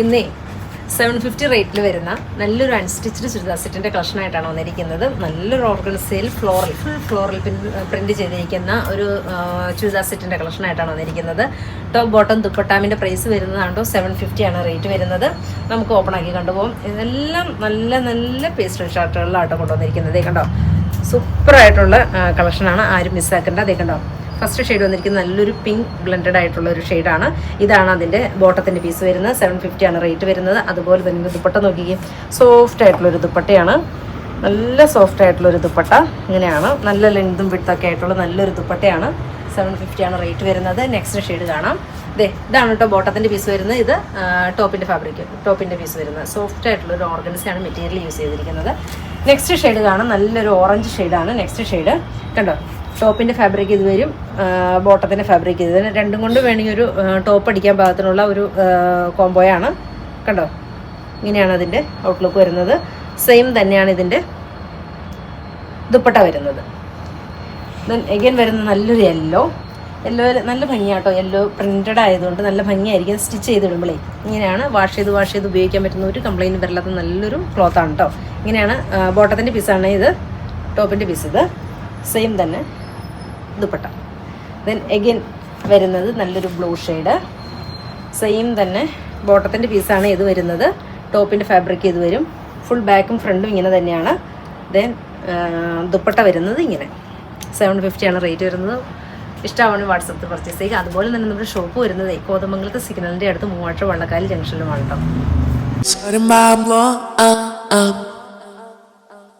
ഇന്നേ 750 റേറ്റിൽ വരുന്ന നല്ലൊരു അൺസ്റ്റിച്ച്ഡ് ചുരിദാർ സെറ്റിൻ്റെ കളക്ഷനായിട്ടാണ് വന്നിരിക്കുന്നത്. നല്ലൊരു ഓർഗൻസയിൽ ഫുൾ ഫ്ലോറൽ പ്രിൻറ്റ് ചെയ്തിരിക്കുന്ന ഒരു ചുരിദാർ സെറ്റിൻ്റെ കളക്ഷനായിട്ടാണ് വന്നിരിക്കുന്നത്. ടോപ്പ് ബോട്ടം ദുപ്പട്ടാമിൻ്റെ പ്രൈസ് വരുന്നതാണ്ടോ 750 ആണ് റേറ്റ് വരുന്നത്. നമുക്ക് ഓപ്പൺ ആക്കി കണ്ടുപോകും. ഇതെല്ലാം നല്ല നല്ല പേസ്റ്റൽ ഷർട്ടുകളിലാട്ടോ കൊണ്ടുവന്നിരിക്കുന്നത്. കണ്ടോ, സൂപ്പറായിട്ടുള്ള കളക്ഷനാണ്, ആരും മിസ്സാക്കേണ്ട. അതേ കണ്ടോ, ഫസ്റ്റ് ഷെയ്ഡ് വന്നിരിക്കുന്നത് നല്ലൊരു പിങ്ക് ബ്ലെൻഡഡ് ആയിട്ടുള്ള ഒരു ഷെയ്ഡാണ്. ഇതാണ് അതിൻ്റെ ബോട്ടത്തിൻ്റെ പീസ് വരുന്നത്. 750 ആണ് റേറ്റ് വരുന്നത്. അതുപോലെ തന്നെ ദുപ്പട്ട നോക്കിക്കേ, സോഫ്റ്റ് ആയിട്ടുള്ളൊരു ദുപ്പട്ടയാണ്. നല്ല സോഫ്റ്റ് ആയിട്ടുള്ളൊരു ദുപ്പട്ട. ഇങ്ങനെയാണ്, നല്ല ലെങ്തും വിഡ്ത്തൊക്കെ ആയിട്ടുള്ള നല്ലൊരു ദുപ്പട്ടയാണ്. 750 ആണ് റേറ്റ് വരുന്നത്. നെക്സ്റ്റ് ഷെയ്ഡ് കാണാം. ഇതാണ് കേട്ടോ ബോട്ടത്തിൻ്റെ പീസ് വരുന്നത്. ഇത് ടോപ്പിൻ്റെ പീസ് വരുന്നത്. സോഫ്റ്റ് ആയിട്ടുള്ളൊരു ഓർഗൻസയാണ് മെറ്റീരിയൽ യൂസ് ചെയ്തിരിക്കുന്നത്. നെക്സ്റ്റ് ഷെയ്ഡ് കാണാം, നല്ലൊരു ഓറഞ്ച് ഷെയ്ഡാണ്. നെക്സ്റ്റ് ഷെയ്ഡ് കണ്ടോ, ടോപ്പിൻ്റെ ഫാബ്രിക് ഇത് വരും, ബോട്ടത്തിൻ്റെ ഫാബ്രിക് ഇത് വരും. രണ്ടും കൊണ്ട് വേണമെങ്കിൽ ഒരു ടോപ്പ് അടിക്കാൻ പാകത്തിനുള്ള ഒരു കോംബോയാണ്. കണ്ടോ, ഇങ്ങനെയാണ് അതിൻ്റെ ഔട്ട്ലുക്ക് വരുന്നത്. സെയിം തന്നെയാണ് ഇതിൻ്റെ ദുപ്പട്ട വരുന്നത്. ദെൻ എഗൈൻ വരുന്ന നല്ലൊരു യെല്ലോ നല്ല ഭംഗിയാട്ടോ. യെല്ലോ പ്രിൻറ്റഡ് ആയതുകൊണ്ട് നല്ല ഭംഗിയായിരിക്കും സ്റ്റിച്ച് ചെയ്തിടുമ്പോഴേ. ഇങ്ങനെയാണ് വാഷ് ചെയ്ത് ഉപയോഗിക്കാൻ പറ്റുന്ന ഒരു കംപ്ലൈൻറ്റ് വരില്ലാത്ത നല്ലൊരു ക്ലോത്താണ് കേട്ടോ. ഇങ്ങനെയാണ് ബോട്ടത്തിൻ്റെ പീസാണ് ഇത്. ടോപ്പിൻ്റെ പീസ് ഇത്. സെയിം തന്നെ ദുപ്പട്ട. ദെൻ എഗൈൻ വരുന്നത് നല്ലൊരു ബ്ലൂ ഷെയ്ഡ്. സെയിം തന്നെ ബോട്ടത്തിൻ്റെ പീസാണ് ഇത് വരുന്നത്. ടോപ്പിൻ്റെ ഫാബ്രിക് ഇത് വരും. ഫുൾ ബാക്കും ഫ്രണ്ടും ഇങ്ങനെ തന്നെയാണ്. ദെൻ ദുപ്പട്ട വരുന്നത് ഇങ്ങനെ. 750 ആണ് റേറ്റ് വരുന്നത്. ഇഷ്ടമാണെങ്കിൽ വാട്സപ്പിൽ പർച്ചേസ് ചെയ്യുക. അതുപോലെ തന്നെ നമ്മുടെ ഷോപ്പ് വരുന്നത് കോതമംഗലത്തെ സിഗ്നലിൻ്റെ അടുത്ത് മൂവാറ്റുപുഴ വള്ളക്കാലി ജംഗ്ഷനിലുമാണ് കേട്ടോ.